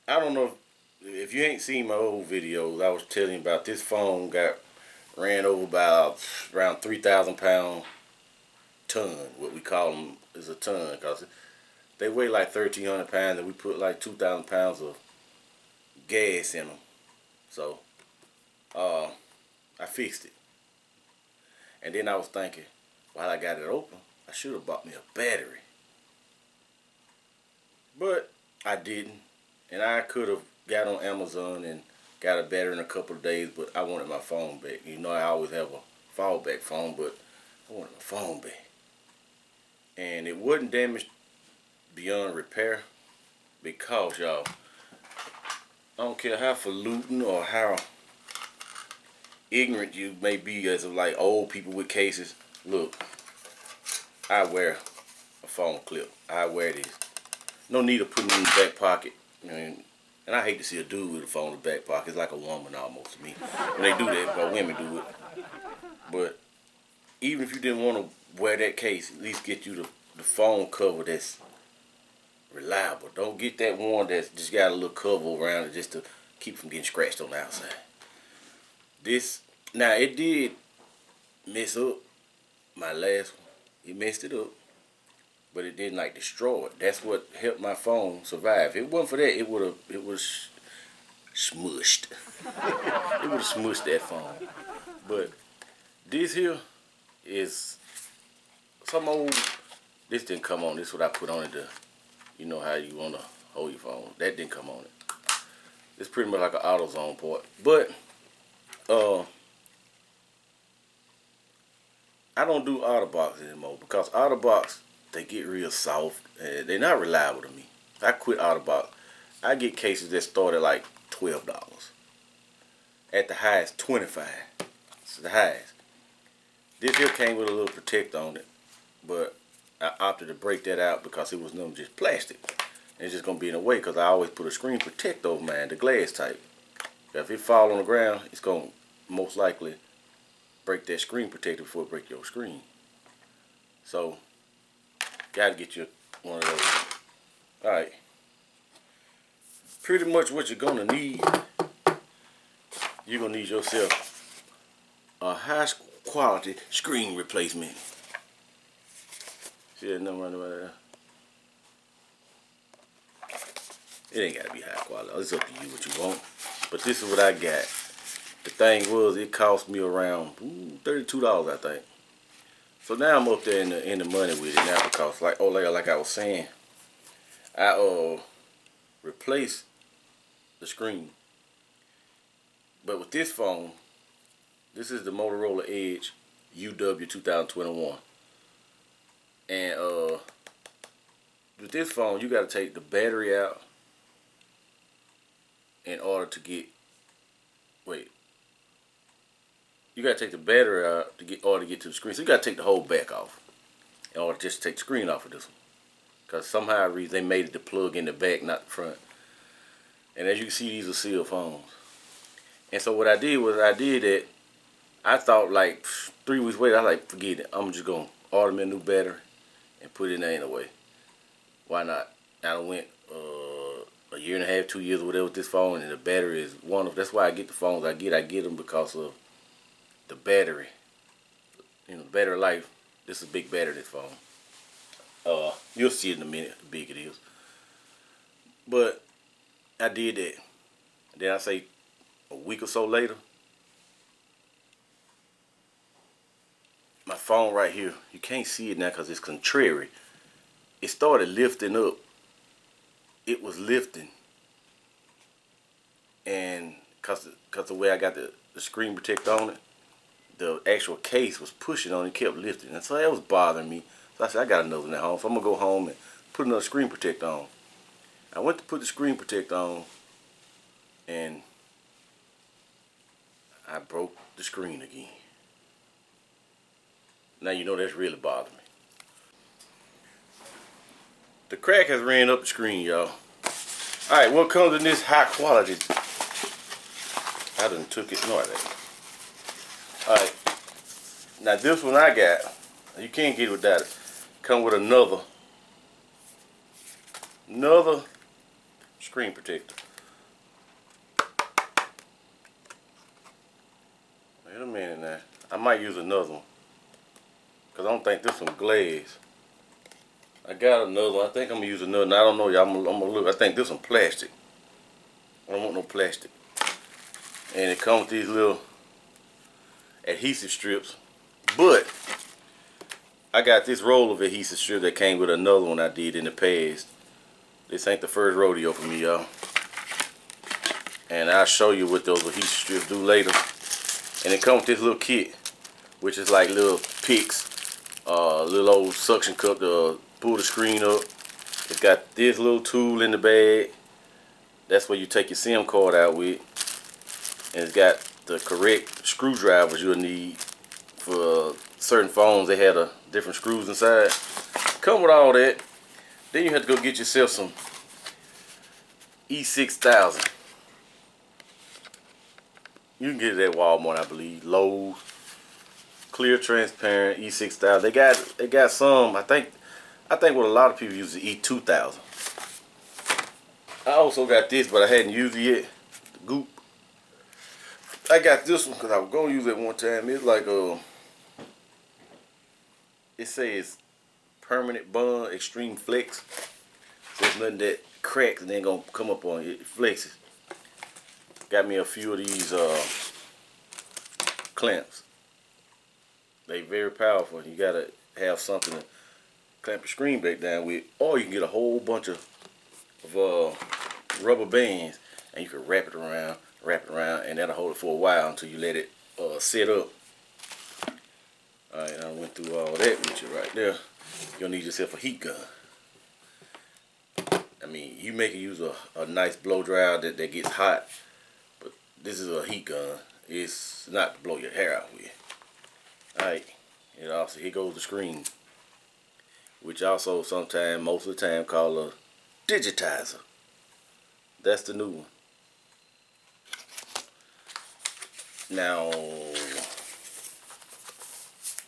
I don't know if you ain't seen my old videos. I was telling you about this phone got ran over by around 3,000 pound ton. What we call them is a ton because they weigh like 1,300 pounds, and we put like 2,000 pounds of gas in them. So uh, I fixed it, and then I was thinking, while I got it open, I should have bought me a battery, but I didn't, and I could have got on Amazon and got a battery in a couple of days, but I wanted my phone back. You know, I always have a fallback phone, but I wanted my phone back, and it wasn't damaged beyond repair because y'all, I don't care how falutin or how ignorant you may be as of like old people with cases. Look, I wear a phone clip. I wear this. No need of putting it in the back pocket. And I hate to see a dude with a phone in the back pocket. It's like a woman almost to me. When they do that, but women do it. But even if you didn't want to wear that case, at least get you the phone cover that's reliable. Don't get that one that's just got a little cover around it just to keep from getting scratched on the outside. This, now it did mess up my last one. It messed it up, but it didn't like destroy it. That's what helped my phone survive. If it wasn't for that, it was smushed. It would have smushed that phone. But this here is some old. This didn't come on. This is what I put on it to, you know how you wanna hold your phone. That didn't come on it. It's pretty much like an AutoZone port, but I don't do Autobox anymore because Autobox, they get real soft and they're not reliable to me. I quit Autobox. I get cases that start at like $12. At the highest, 25. It's the highest. This here came with a little protect on it, but I opted to break that out because it was nothing just plastic. It's just gonna be in the way because I always put a screen protect over mine, the glass type. If it fall on the ground, it's gonna most likely break that screen protector before it break your screen. So, gotta get you one of those. Alright. Pretty much what you're gonna need, you're gonna need yourself a high quality screen replacement. See that number right there? It ain't gotta be high quality. It's up to you what you want. But this is what I got. The thing was, it cost me around $32, I think. So now I'm up there in the money with it now because, like I was saying, I replaced the screen. But with this phone, this is the Motorola Edge UW 2021, and with this phone, you got to take the battery out in order to get. Wait. You gotta take the battery out to get to the screen. So you gotta take the whole back off in order just to take the screen off of this one. Cause somehow they made it to plug in the back, not the front. And as you can see, these are sealed phones. And so what I did was that I thought like 3 weeks later, I like forget it. I'm just gonna order me a new battery and put it in there anyway. Why not? I done went a year and a half, 2 years, or whatever with this phone, and the battery is wonderful. That's why I get the phones I get. I get them because of the battery, the battery life. This is a big battery, this phone. You'll see it in a minute how big it is. But I did that. Then I say a week or so later, my phone right here, you can't see it now because it's contrary. It started lifting up. It was lifting, and cause the way I got the screen protector on it, the actual case was pushing on it, kept lifting, and so that was bothering me. So I said, I got another one at home, so I'm gonna go home and put another screen protector on. I went to put the screen protector on, and I broke the screen again. Now you know that's really bothering me. The crack has ran up the screen, y'all. Alright, what comes in this high quality? I done took it. No, I didn't. Alright. Now this one I got, you can't get it without it. Come with another screen protector. might use another one. Because I don't think this one glass. I got another one. I think I'm going to use another one. I don't know, y'all. I'm going to look. I think this one plastic. I don't want no plastic. And it comes with these little adhesive strips. But I got this roll of adhesive strip that came with another one I did in the past. This ain't the first rodeo for me, y'all. And I'll show you what those adhesive strips do later. And it comes with this little kit, which is like little picks, little old suction cup to pull the screen up. It's got this little tool in the bag. That's where you take your SIM card out with. And it's got the correct screwdrivers you'll need for certain phones. They had different screws inside. Come with all that. Then you have to go get yourself some E6000. You can get it at Walmart, I believe. Lowe's. Clear, transparent, E6000. They got some. I think what a lot of people use is E2000. I also got this, but I hadn't used it yet. The Goop. I got this one because I was gonna use it one time. It's like it says permanent bond, extreme flex. So it's nothing that cracks and then gonna come up on it. It flexes. Got me a few of these clamps. They very powerful. You gotta have something to clamp your screen back down with, or you can get a whole bunch of rubber bands and you can wrap it around, and that'll hold it for a while until you let it set up. Alright, I went through all that with you right there. You'll need yourself a heat gun. I mean, you may use a nice blow dryer that gets hot, but this is a heat gun. It's not to blow your hair out with. Alright, and also here goes the screen, which also sometimes, most of the time, called a digitizer. That's the new one. Now,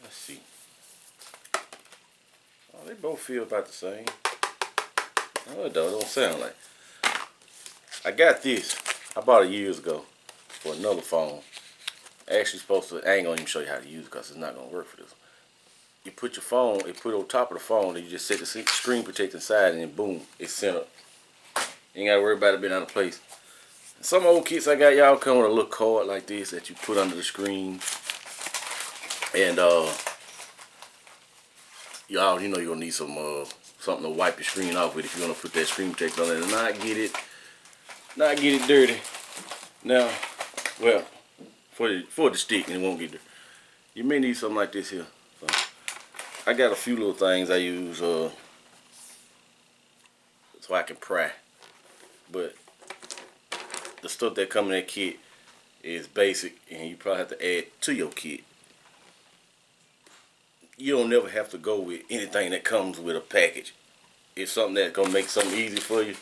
let's see. Oh, they both feel about the same. Oh, it don't sound like. I got this. I bought it years ago for another phone. Actually supposed to, I ain't gonna even show you how to use it because it's not gonna work for this. You put your phone, it put it on top of the phone, and you just set the screen protector inside, and then boom, it's centered. You ain't gotta worry about it being out of place. Some old kits I got, y'all, come with a little card like this that you put under the screen. And y'all, you know you're gonna need some something to wipe your screen off with if you wanna put that screen protector on it and not get it dirty. Now, well, for the stick, and it won't get dirty. You may need something like this here. So, I got a few little things I use so I can pry. But the stuff that come in that kit is basic, and you probably have to add to your kit. You don't never have to go with anything that comes with a package. If something that's gonna make something easy for you,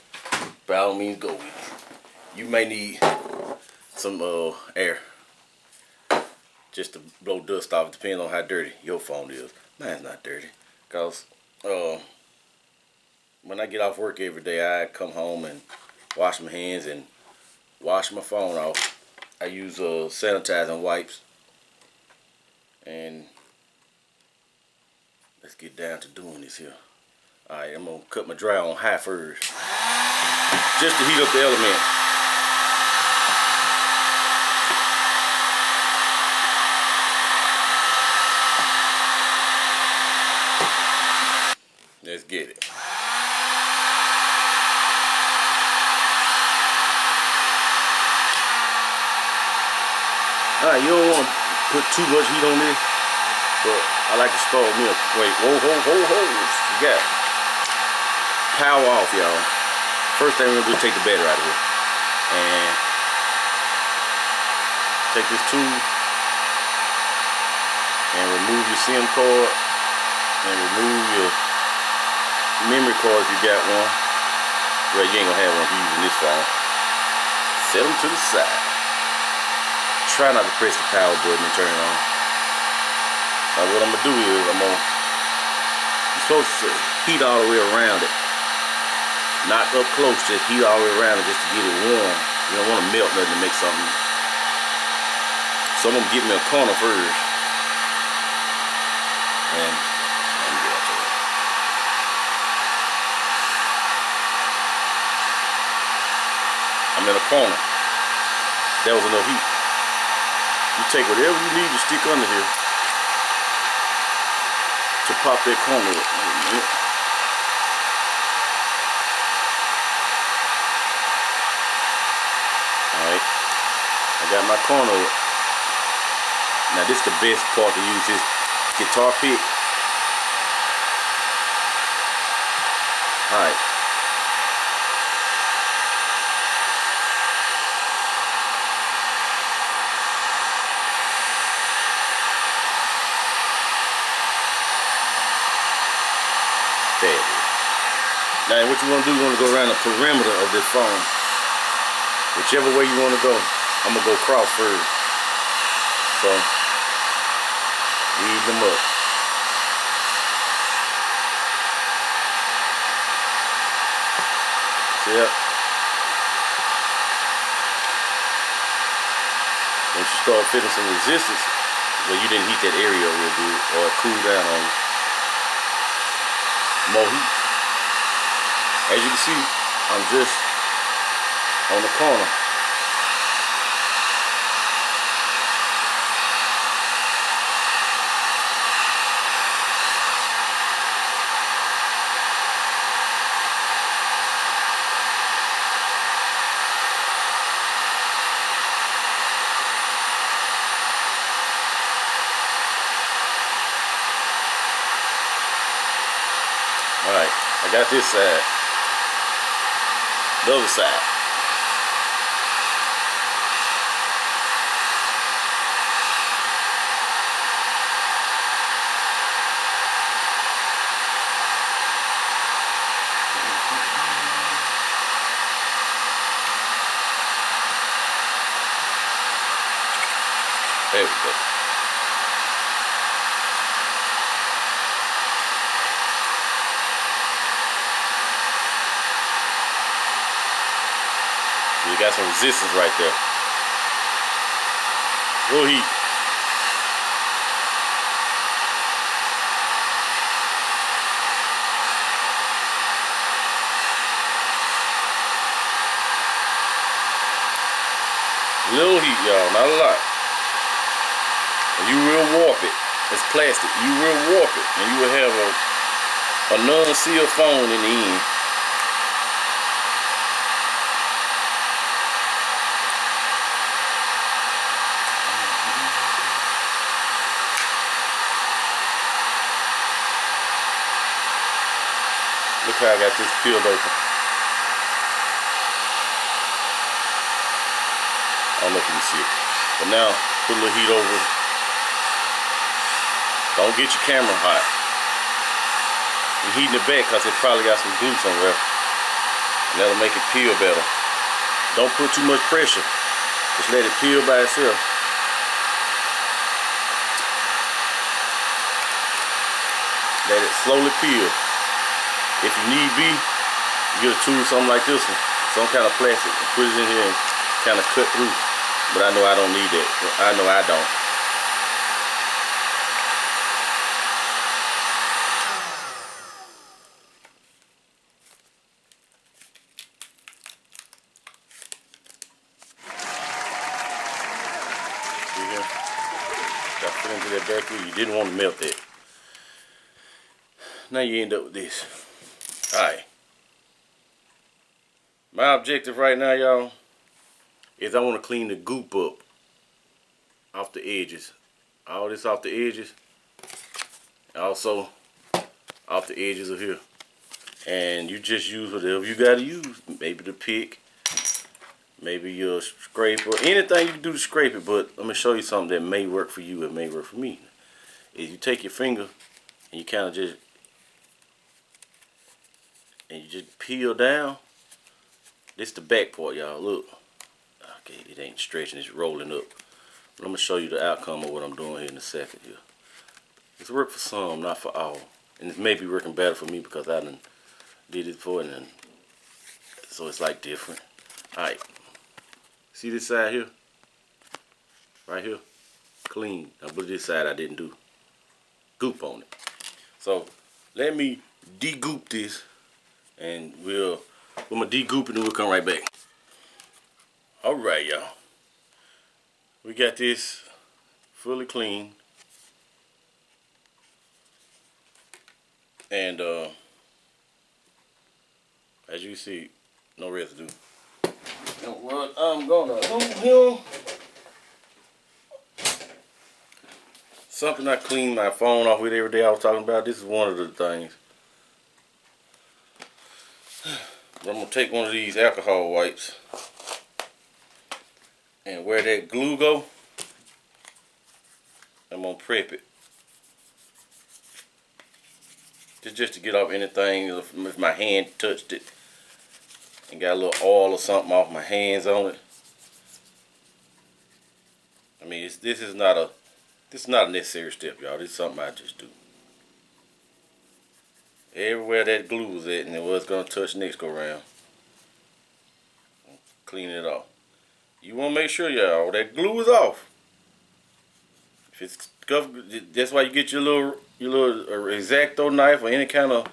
by all means go with it. You may need some air just to blow dust off, depending on how dirty your phone is. Mine's not dirty, cause when I get off work every day, I come home and wash my hands and wash my phone off. I use sanitizing wipes. And let's get down to doing this here. Alright, I'm gonna cut my dryer on high first, just to heat up the element. Let's get it. Alright, you don't want to put too much heat on this, but I like to start me up. Wait, whoa. You got it. Power off, y'all. First thing we're gonna do is take the battery out of here. And take this tool and remove your SIM card and remove your memory card if you got one. Well, you ain't gonna have one if you're using this phone. Set them to the side. Try not to press the power button and turn it on. Now what I'm gonna do is you're supposed to heat all the way around it. Not up close, just heat all the way around it just to get it warm. You don't want to melt nothing to make something. So I'm gonna get me a corner first And let me get out there. I'm in a corner. That was enough heat. You take whatever you need to stick under here to pop that corner up. Alright. I got my corner up. Now this is the best part to use this guitar pick. Alright. There it is. Now what you want to do, you want to go around the perimeter of this phone. Whichever way you want to go. I'm going to go cross first. So, weave them up. Yep. Once you start feeling some resistance, well, you didn't heat that area real good, or it cooled down on you. More heat. As you can see, I'm just on the corner. Alright, I got this side. The other side. There we go. You got some resistance right there. Little heat. Little heat, y'all, not a lot. And you will warp it. It's plastic. You will warp it, and you will have a non-sealed phone in the end. Look how I got this peeled open. I don't know if you can see it. But now, put a little heat over it. Don't get your camera hot. You're heating it back because it probably got some glue somewhere. And that'll make it peel better. Don't put too much pressure. Just let it peel by itself. Let it slowly peel. If you need be, you get a tool, something like this one, some kind of plastic, and put it in here and kind of cut through. But I know I don't need that. I know I don't. See here? Got to fit into that back through. You didn't want to melt that. Now you end up with this. Alright. My objective right now, y'all, is I want to clean the goop up off the edges. All this off the edges. Also off the edges of here. And you just use whatever you got to use. Maybe the pick. Maybe your scraper. Anything you can do to scrape it. But let me show you something that may work for you and may work for me. Is you take your finger and you kind of just peel down. This is the back part, y'all. Look. Okay, it ain't stretching, it's rolling up. But I'm gonna show you the outcome of what I'm doing here in a second here. It's worked for some, not for all. And it may be working better for me because I done did it before, and then, so it's like different. Alright. See this side here? Right here? Clean. Now but this side I didn't do goop on it. So let me de-goop this, and we're gonna de-goop it and we'll come right back. Alright, y'all. We got this fully clean. And as you see, no residue. And what I'm gonna do here, something I clean my phone off with every day I was talking about, this is one of the things. I'm gonna take one of these alcohol wipes, and where that glue go, I'm gonna prep it. Just to get off anything, if my hand touched it and got a little oil or something off my hands on it. I mean, this is not a necessary step, y'all. This is something I just do. Everywhere that glue is at and it was gonna touch next go round, clean it off. You wanna make sure, y'all, that glue is off. If it's covered, that's why you get your little X-Acto knife or any kind of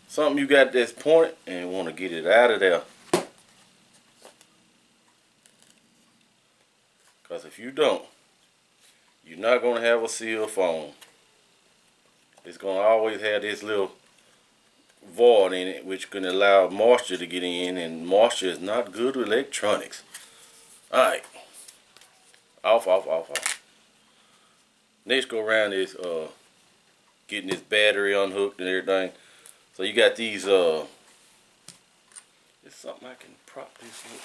something you got that's pointed, and want to get it out of there. Because if you don't, you're not going to have a sealed phone. It's going to always have this little void in it, which can allow moisture to get in, and moisture is not good with electronics. Alright. Off. Next go around is getting this battery unhooked and everything. So you got these it's something I can prop this with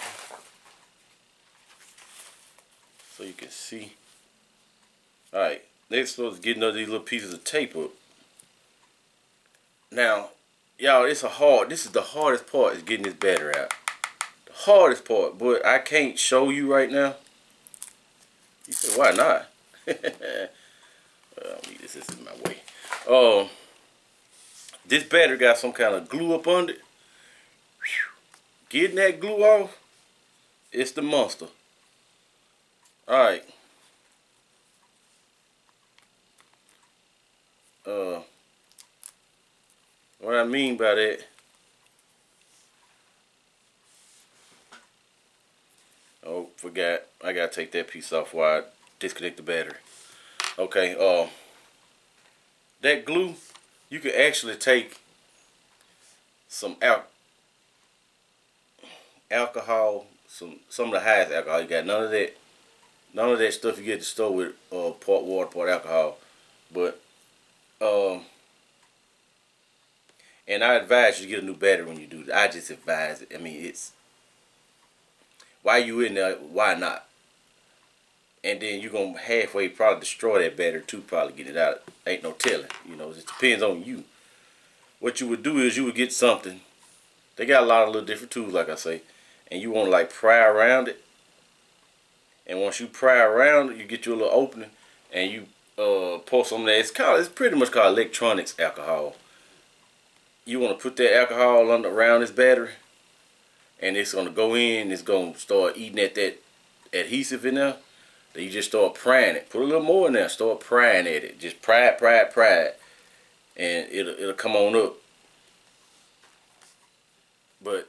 so you can see. Alright, next is getting these little pieces of tape up. Now, y'all, this is the hardest part, is getting this battery out. The hardest part, but I can't show you right now. You say, why not? This is in my way. This battery got some kind of glue up under it. Getting that glue off, it's the monster. Alright. What I mean by that, oh, forgot. I gotta take that piece off while I disconnect the battery. Okay, that glue, you can actually take some alcohol, some of the highest alcohol. You got none of that stuff you get at the store with part water, part alcohol. But and I advise you to get a new battery when you do that. I just advise it. I mean, it's why you in there, why not? And then you're gonna halfway probably destroy that battery too, probably get it out. Ain't no telling. You know, it depends on you. What you would do is you would get something. They got a lot of little different tools, like I say, and you want to like pry around it. And once you pry around it, you get your little opening, and you pour some of that. It's pretty much called electronics alcohol. You want to put that alcohol around this battery, and it's gonna go in. It's gonna start eating at that adhesive in there. Then you just start prying it. Put a little more in there. Start prying at it. Just pry it, and it'll come on up. But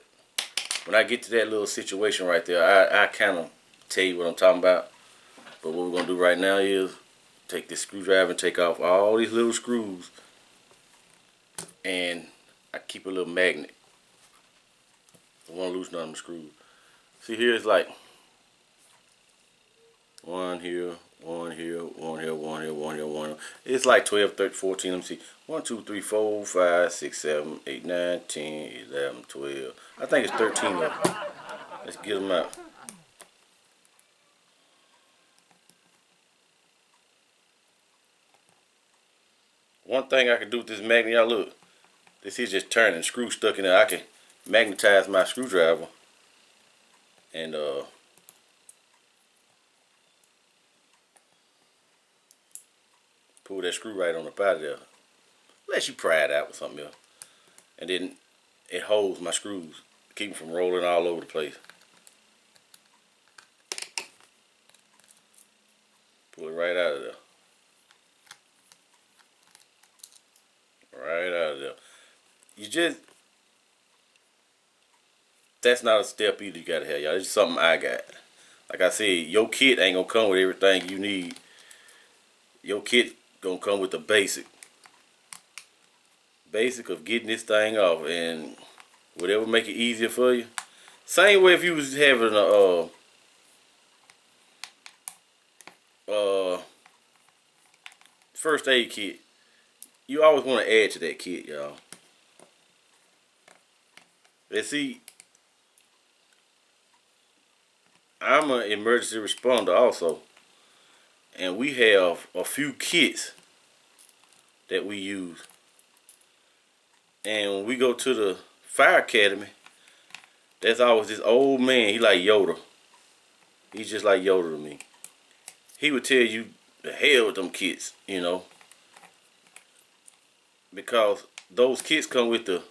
when I get to that little situation right there, I kind of tell you what I'm talking about. But what we're gonna do right now is take this screwdriver and take off all these little screws, and I keep a little magnet. I want to loosen on the screws. See, here it's like one here, one here, one here, one here, one here, one here. It's like 12, 13, 14. Let me see. 1, 2, 3, 4, 5, 6, 7, 8, 9, 10, 11, 12. I think it's 13 of them. Let's get them out. One thing I can do with this magnet, y'all look. This is just turning, screw stuck in there. I can magnetize my screwdriver and pull that screw right on up out of there. Let you pry it out with something else. And then it holds my screws, keep them from rolling all over the place. Pull it right out of there. Right out of there. You just, that's not a step either you gotta have, y'all. It's something I got. Like I said, your kit ain't gonna come with everything you need. Your kit gonna come with the basic of getting this thing off, and whatever make it easier for you. Same way if you was having a first aid kit, you always want to add to that kit, y'all. And see, I'm an emergency responder also, and we have a few kits that we use. And when we go to the fire academy, there's always this old man. He like Yoda. He's just like Yoda to me. He would tell you the hell with them kits, you know, because those kits come with the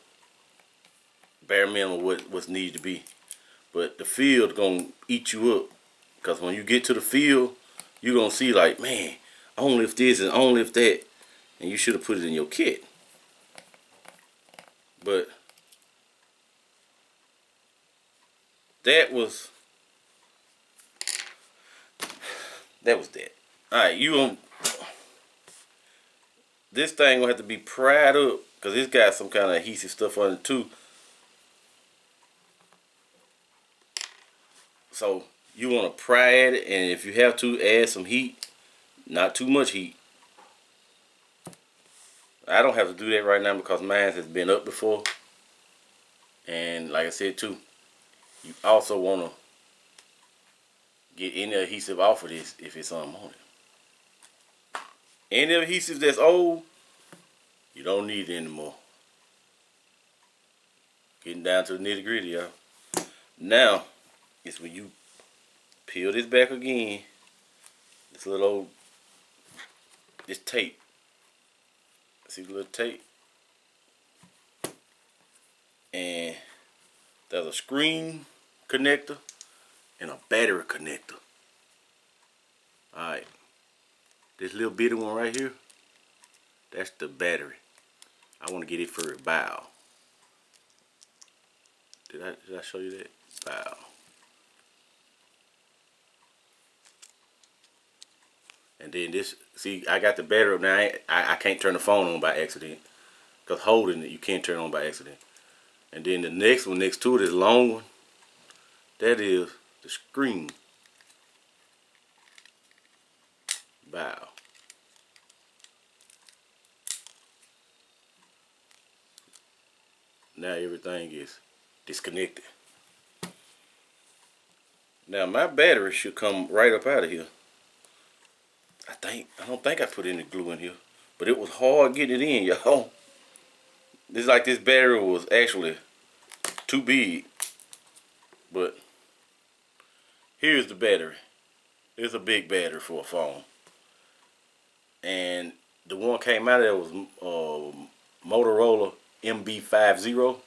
bare minimum what's needed to be. But the field gonna eat you up, because when you get to the field, you gonna see like, man, I don't lift this and I don't lift that, and you should have put it in your kit. But that was that. All right, you gonna, this thing gonna have to be pried up because it's got some kind of adhesive stuff on it too. So you want to pry at it, and if you have to, add some heat, not too much heat. I don't have to do that right now because mine has been up before. And like I said too, you also want to get any adhesive off of this if it's something on it. Any adhesive that's old, you don't need it anymore. Getting down to the nitty gritty, y'all. Now, it's when you peel this back again, this little old, this tape. See the little tape? And there's a screen connector and a battery connector. Alright. This little bitty one right here, that's the battery. I want to get it for a bow. Did I show you that? Bow. And then this, see, I got the battery up now. I can't turn the phone on by accident. Because holding it, you can't turn it on by accident. And then the next one next to it is long one. That is the screen. Bow. Now everything is disconnected. Now my battery should come right up out of here. I don't think I put any glue in here, but it was hard getting it in, y'all. It's like this battery was actually too big. But here's the battery. It's a big battery for a phone. And the one came out of there was Motorola MB50.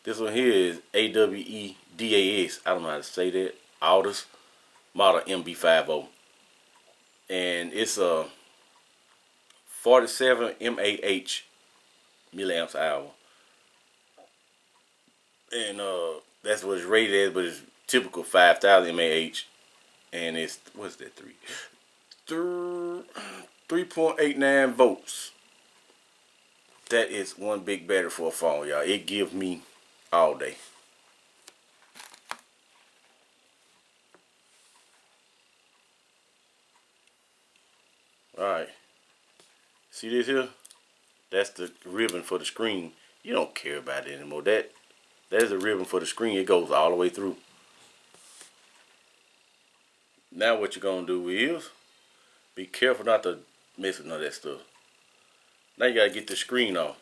This one here is AWEDAS. I don't know how to say that. Aldous model MB50. And it's a 47 mAh milliamps hour. And that's what it's rated as, but it's typical 5,000 mAh. And it's, what's that, 3.89 volts. That is one big battery for a phone, y'all. It gives me all day. Alright. See this here? That's the ribbon for the screen. You don't care about it anymore. That is a ribbon for the screen. It goes all the way through. Now what you're going to do is be careful not to mess with none of that stuff. Now you got to get the screen off.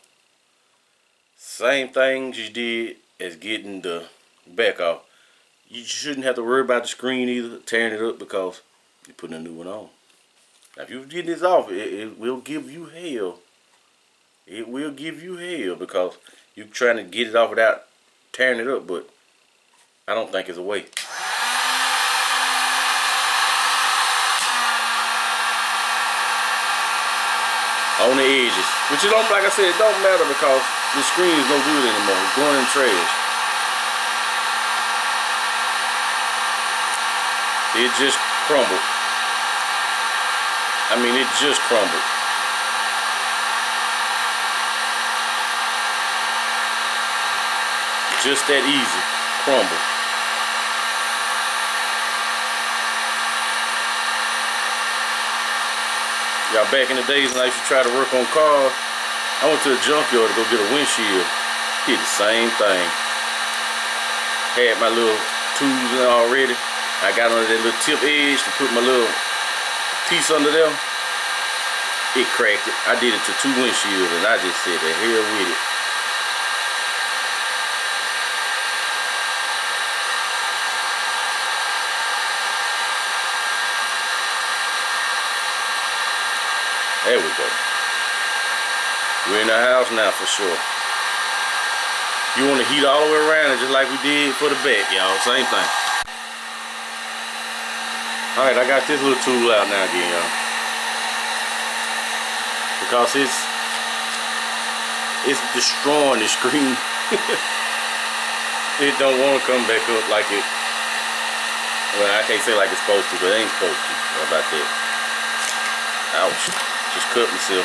Same things you did as getting the back off. You shouldn't have to worry about the screen either, tearing it up, because you're putting a new one on. Now if you get this off, it will give you hell. It will give you hell because you're trying to get it off without tearing it up, but I don't think it's a way. on the edges. Which it don't, like I said, it don't matter because the screen is no good anymore. It's going in the trash. It just crumbled. I mean, it just crumbled. Just that easy. Crumble. Y'all, back in the days when I used to try to work on cars, I went to the junkyard to go get a windshield. Did the same thing. Had my little tools in already. I got under that little tip edge to put my little piece under there. It cracked it. I did it to 2 windshields and I just said the hell with it. There we go. We're in the house now for sure. You want to heat all the way around it just like we did for the back, y'all. Same thing. Alright, I got this little tool out now again, y'all. Because it's destroying the screen. It don't want to come back up like it. Well, I can't say like it's supposed to, but it ain't supposed to. How about that? Ouch. Just cut myself.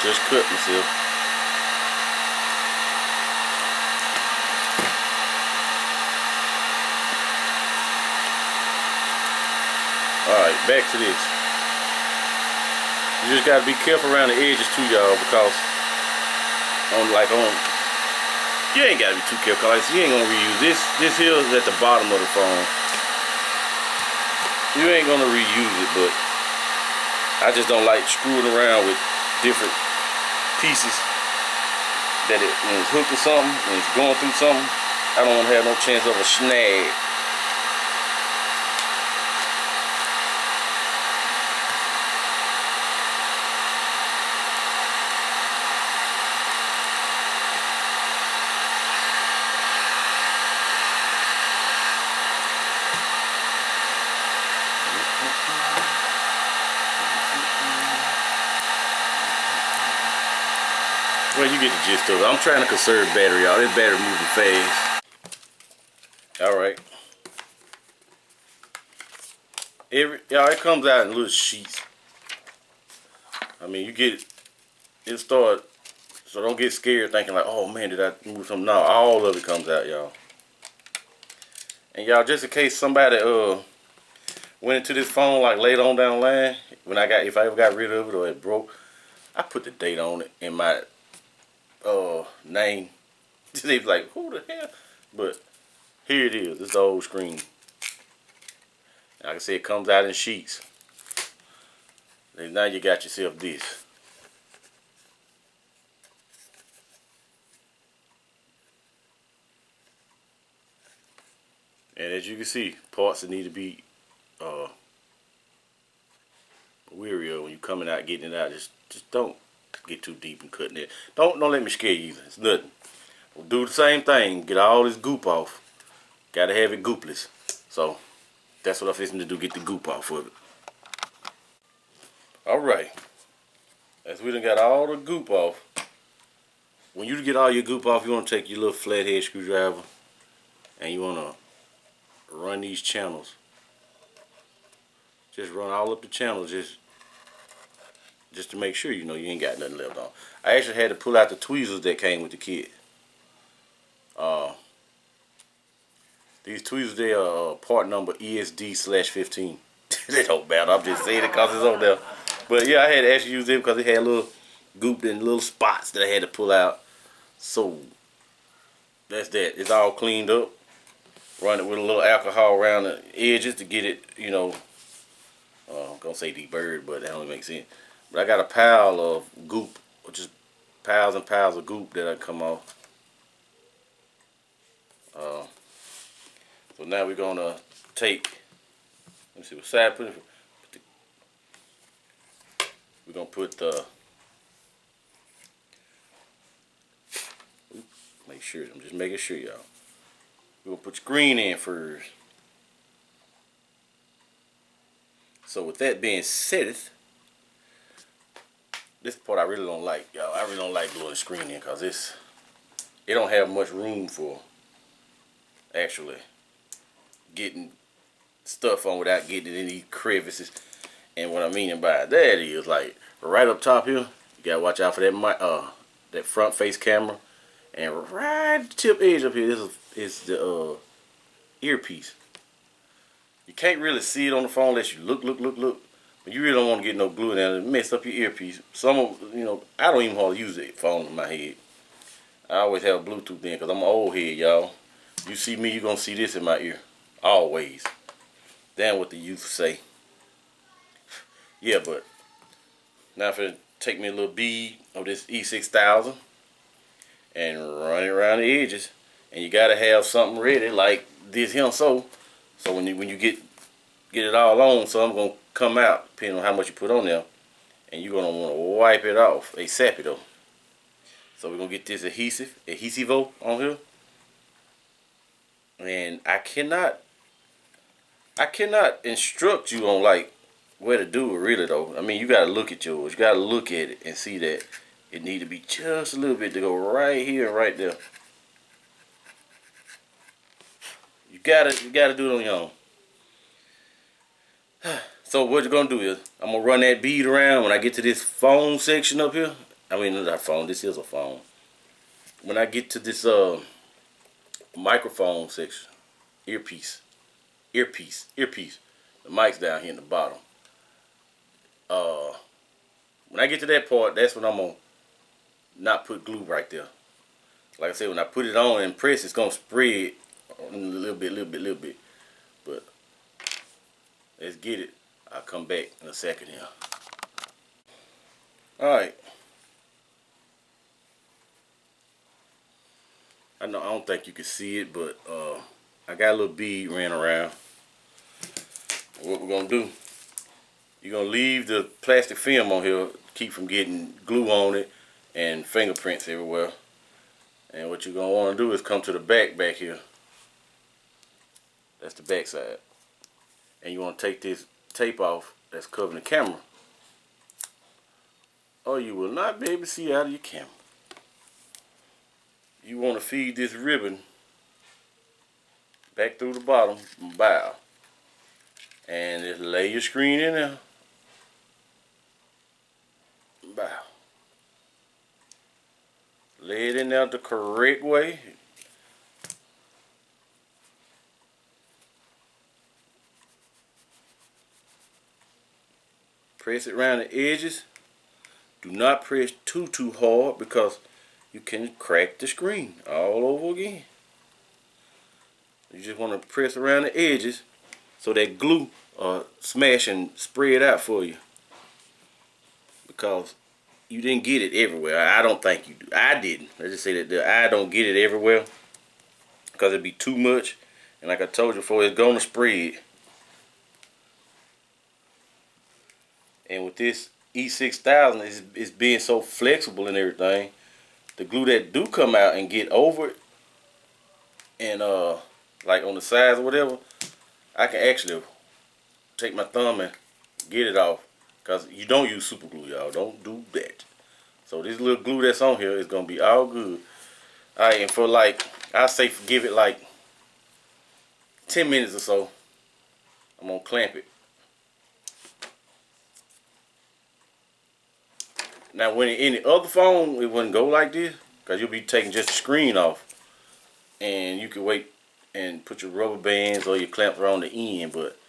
Just cut myself. Alright, back to this. You just gotta be careful around the edges too, y'all, because you ain't gotta be too careful, cause you ain't gonna reuse this here is at the bottom of the phone. You ain't gonna reuse it, but I just don't like screwing around with different pieces that when it's hooked to something, when it's going through something, I don't want to have no chance of a snag. Well, you get the gist of it. I'm trying to conserve battery, y'all. This battery moving fast. Alright. Y'all, it comes out in little sheets. I mean, you get it. It'll start. So don't get scared thinking like, oh man, did I move something? No, all of it comes out, y'all. And y'all, just in case somebody went into this phone like later on down the line, if I ever got rid of it or it broke, I put the date on it in my name. They was like, who the hell? But here it is. It's the old screen. Like I said, it comes out in sheets. And now you got yourself this. And as you can see, parts that need to be weary of when you coming out, getting it out. Just don't get too deep and cutting it. Don't let me scare you. It's nothing. We'll do the same thing. Get all this goop off. Gotta have it goopless. So that's what I'm fixing to do. Get the goop off of it. All right. As we done got all the goop off. When you get all your goop off, you want to take your little flathead screwdriver and you want to run these channels. Just run all up the channels just to make sure you know you ain't got nothing left on. I actually had to pull out the tweezers that came with the kit. These tweezers, they are part number ESD/15. They don't matter. I'm just saying it because it's on there. But yeah, I had to actually use them because it had little goop and little spots that I had to pull out. So that's that. It's all cleaned up. Run it with a little alcohol around the edges to get it, you know, I'm gonna say deburred, but that only makes sense. But I got a pile of goop, which is piles and piles of goop that I come off. So now we're gonna take, let me see what side I put it. We're gonna put the, make sure, I'm just making sure, y'all. We're gonna put screen in first. So with that being said, this part I really don't like, y'all. I really don't like gluing the screen in because it don't have much room for actually getting stuff on without getting it in these crevices. And what I mean by that is, like, right up top here, you gotta watch out for that front face camera. And right at the tip edge up here, this is the earpiece. You can't really see it on the phone unless you look. But you really don't want to get no glue in there and mess up your earpiece. Some of, I don't even hardly use the phone in my head. I always have Bluetooth in because I'm an old head, y'all. You see me, you're going to see this in my ear. Always. Damn what the youth say. Yeah, but now if it take me a little bead of this E6000 and run it around the edges. And you got to have something ready like this here so when you get it all on, so I'm going to come out depending on how much you put on there, and you're going to want to wipe it off ASAP though. So we're going to get this adhesivo on here, and I cannot instruct you on like where to do it really though. I mean, you got to look at yours, you got to look at it and see that it need to be just a little bit to go right here and right there. You gotta do it on your own. So what you're gonna do is I'm gonna run that bead around when I get to this phone section up here. I mean, not phone. This is a phone. When I get to this microphone section, earpiece. The mic's down here in the bottom. When I get to that part, that's when I'm gonna not put glue right there. Like I said, when I put it on and press, it's gonna spread a little bit. But let's get it. I'll come back in a second here. Alright. I don't think you can see it, but I got a little bead ran around. What we're gonna do, you're gonna leave the plastic film on here, keep from getting glue on it and fingerprints everywhere. And what you're gonna wanna do is come to the back here. That's the back side. And you wanna take this tape off that's covering the camera, or you will not be able to see out of your camera. You want to feed this ribbon back through the bottom bow, and just lay your screen in there. Bow. Lay it in there the correct way. Press it around the edges. Do not press too hard because you can crack the screen all over again. You just want to press around the edges so that glue smash and spread out for you, because you didn't get it everywhere. I don't think you do. I didn't. Let's just say that I don't get it everywhere because it'd be too much, and like I told you before, it's gonna spread. And with this E6000, it's being so flexible and everything, the glue that do come out and get over it, and like on the sides or whatever, I can actually take my thumb and get it off, because you don't use super glue, y'all. Don't do that. So this little glue that's on here is gonna be all good. Alright, and for like, I say give it like 10 minutes or so, I'm gonna clamp it. Now when in the other phone, it wouldn't go like this, because you'll be taking just the screen off, and you can wait and put your rubber bands or your clamps around the end. But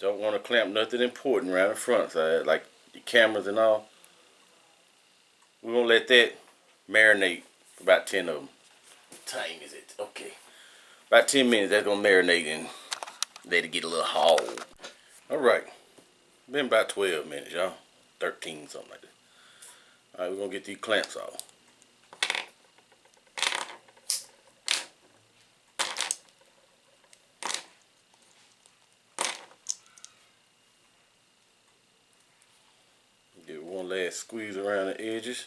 don't want to clamp nothing important around the front side, like the cameras and all. We're gonna let that marinate for about 10 of them. What time is it? Okay, about 10 minutes. That's gonna marinate and let it get a little hard. Alright, been about 12 minutes, y'all. 13, something like that. Alright, we're gonna get these clamps off. Get one last squeeze around the edges.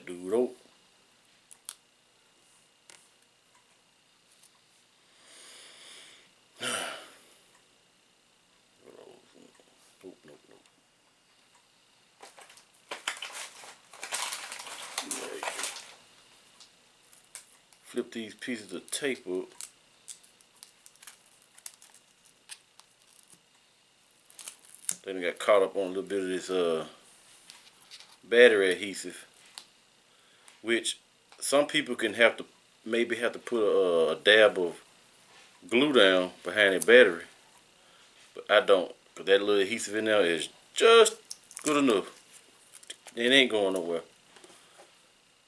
that dude out. Nope, nope, nope. Flip these pieces of tape up. Then I got caught up on a little bit of this battery adhesive, which some people can maybe have to put a dab of glue down behind their battery, but I don't, because that little adhesive in there is just good enough. It ain't going nowhere.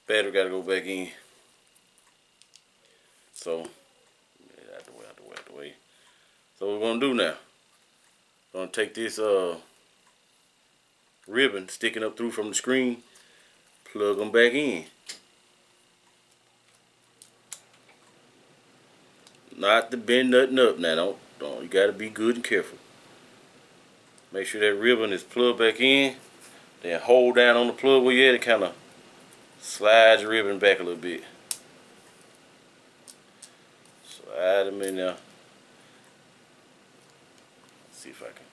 Battery got to go back in. So, out the way, out the way, out the way. So what we're going to do now, we're going to take this ribbon sticking up through from the screen, plug them back in. Not to bend nothing up now. Don't. You got to be good and careful. Make sure that ribbon is plugged back in. Then hold down on the plug where you're at. It kind of slides the ribbon back a little bit. Slide them in there. See if I can.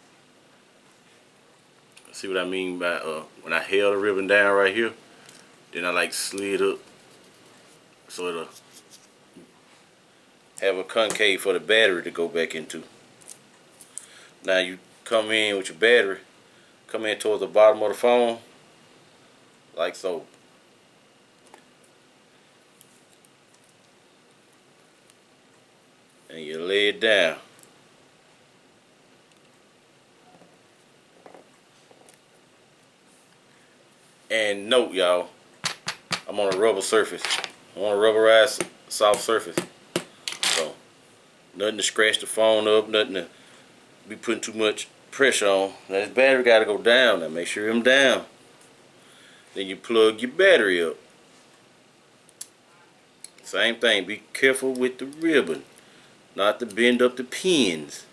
See what I mean by when I held the ribbon down right here. Then I like slid up so it'll have a concave for the battery to go back into. Now you come in with your battery, come in towards the bottom of the phone, like so. And you lay it down. And note, y'all, I'm on a rubber surface. I'm on a rubberized soft surface. So, nothing to scratch the phone up, nothing to be putting too much pressure on. Now this battery got to go down. Now make sure I'm down. Then you plug your battery up. Same thing. Be careful with the ribbon, not to bend up the pins.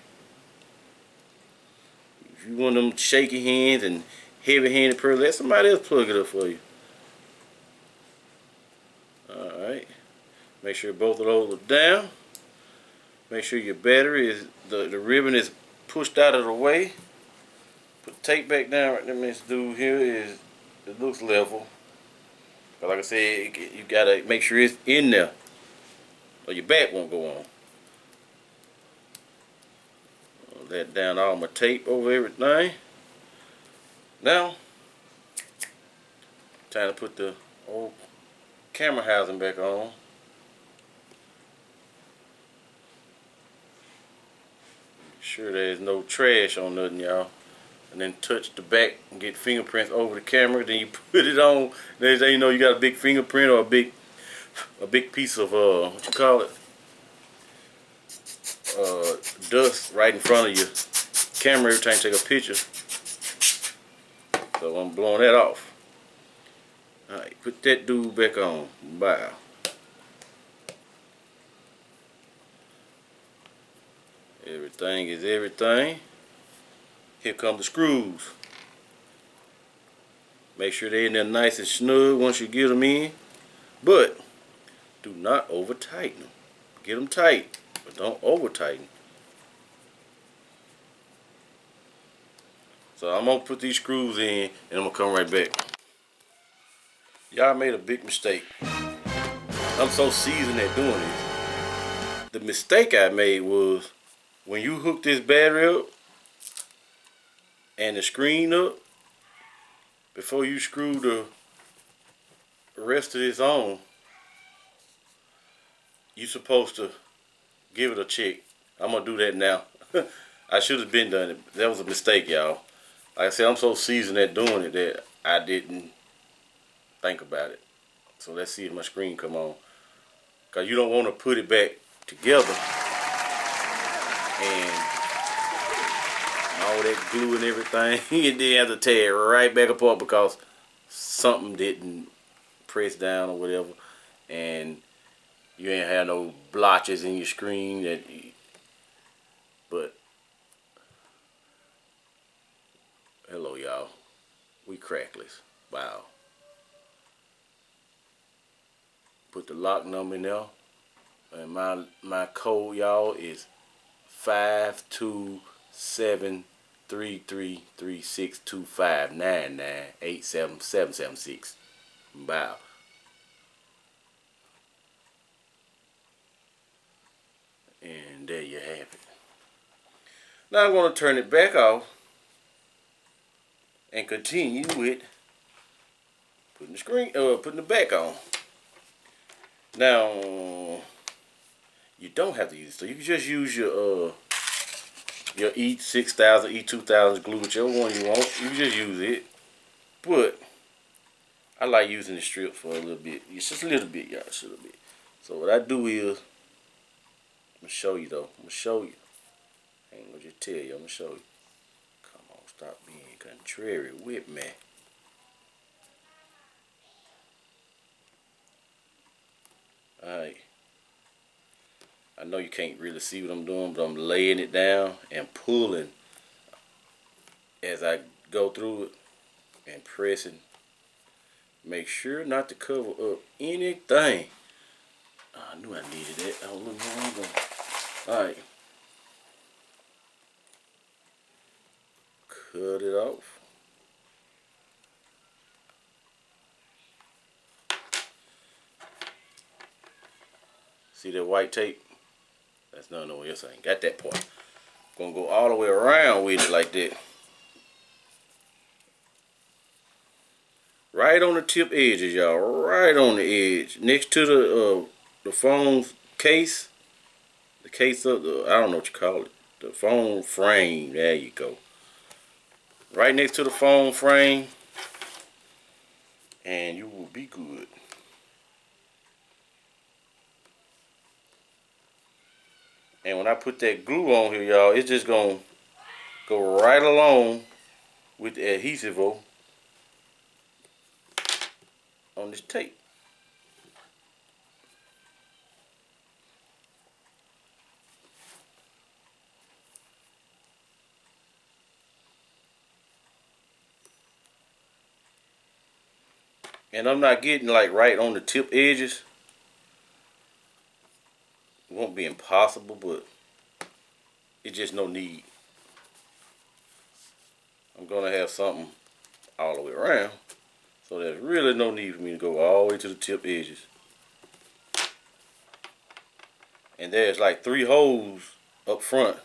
If you want them shaky hands and heavy-handed person, let somebody else plug it up for you. Alright. Make sure both of those are down. Make sure your battery is, the ribbon is pushed out of the way. Put the tape back down right there. This dude here is, it looks level. But like I said, you gotta make sure it's in there, or your back won't go on. Let down all my tape over everything. Now, time to put the old camera housing back on. Make sure there's no trash on nothing, y'all. And then touch the back and get fingerprints over the camera. Then you put it on. Then you know you got a big fingerprint or a big piece of what you call it, dust right in front of your camera every time you take a picture. So I'm blowing that off. Alright, put that dude back on. Wow. Everything is everything. Here come the screws. Make sure they're in there nice and snug once you get them in. But do not over tighten them. Get them tight, but don't over tighten. So I'm going to put these screws in and I'm going to come right back. Y'all made a big mistake. I'm so seasoned at doing this. The mistake I made was when you hook this battery up and the screen up, before you screw the rest of this on, you're supposed to give it a check. I'm going to do that now. I should have been done it. That was a mistake, y'all. Like I said, I'm so seasoned at doing it that I didn't think about it. So let's see if my screen come on. Because you don't want to put it back together and all that glue and everything, and then have to tear it right back apart because something didn't press down or whatever, and you ain't have no blotches in your screen. But hello, y'all. We crackless. Wow. Put the lock number in there. And my code, y'all, is 52733362599877776. Wow. And there you have it. Now I'm going to turn it back off and continue with putting the back on. Now you don't have to use it, so you can just use your E6000, E2000 glue, whichever one you want. You can just use it, but I like using the strip for a little bit. It's just a little bit, y'all, just a little bit. So what I do is, I'm gonna show you though. I'm gonna show you. I ain't gonna just tell you. I'm gonna show you. Come on, stop being contrary with me. Alright. I know you can't really see what I'm doing, but I'm laying it down and pulling as I go through it and pressing. Make sure not to cover up anything. Oh, I knew I needed that. I was looking wrong. Alright. Cut it off. See that white tape? That's no yes, I ain't got that part. Gonna go all the way around with it like that. Right on the tip edges, y'all. Right on the edge. Next to the phone case. The case of the, I don't know what you call it. The phone frame. There you go. Right next to the phone frame. And you will be good. And when I put that glue on here, y'all, it's just gonna go right along with the adhesive on this tape. And I'm not getting like right on the tip edges. It won't be impossible, but it's just no need. I'm gonna have something all the way around, so there's really no need for me to go all the way to the tip edges. And there's like 3 holes up front.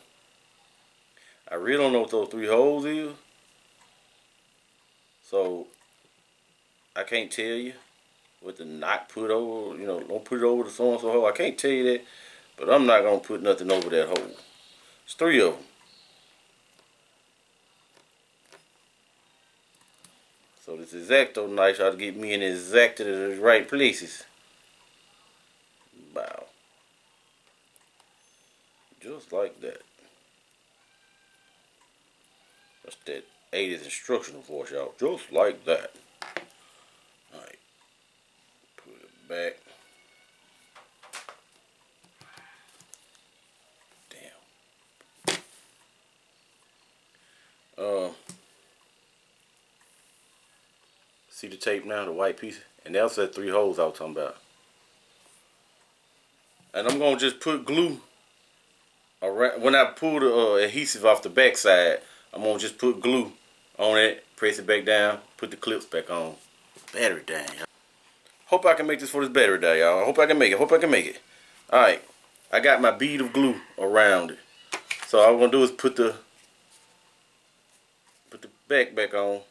I really don't know what those 3 holes is, so I can't tell you what to not put over. You know, don't put it over the so and so hole. I can't tell you that, but I'm not gonna put nothing over that hole. It's 3 of them. So this X-Acto knife ought to get me in exactly the right places. Wow. Just like that. That's that 80s instructional voice, y'all. Just like that. Alright. Put it back. Damn. See the tape now, the white piece? And that's the 3 holes I was talking about. And I'm going to just put glue around. When I pull the adhesive off the back side, I'm going to just put glue on it, press it back down, put the clips back on. Battery down. Hope I can make this for this battery down, y'all. Hope I can make it. Hope I can make it. Alright. I got my bead of glue around it. So all I'm going to do is put the back on.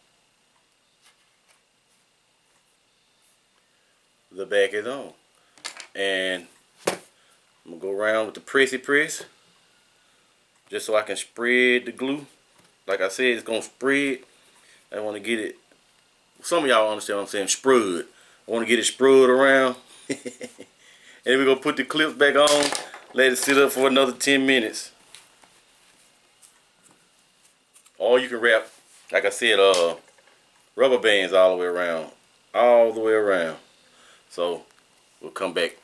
The back is on. And I'm going to go around with the pressy press. Just so I can spread the glue. Like I said, it's going to spread. I want to get it. Some of y'all understand what I'm saying. Spread. I want to get it spread around. And we're going to put the clips back on. Let it sit up for another 10 minutes. Or you can wrap, like I said, rubber bands all the way around. All the way around. So we'll come back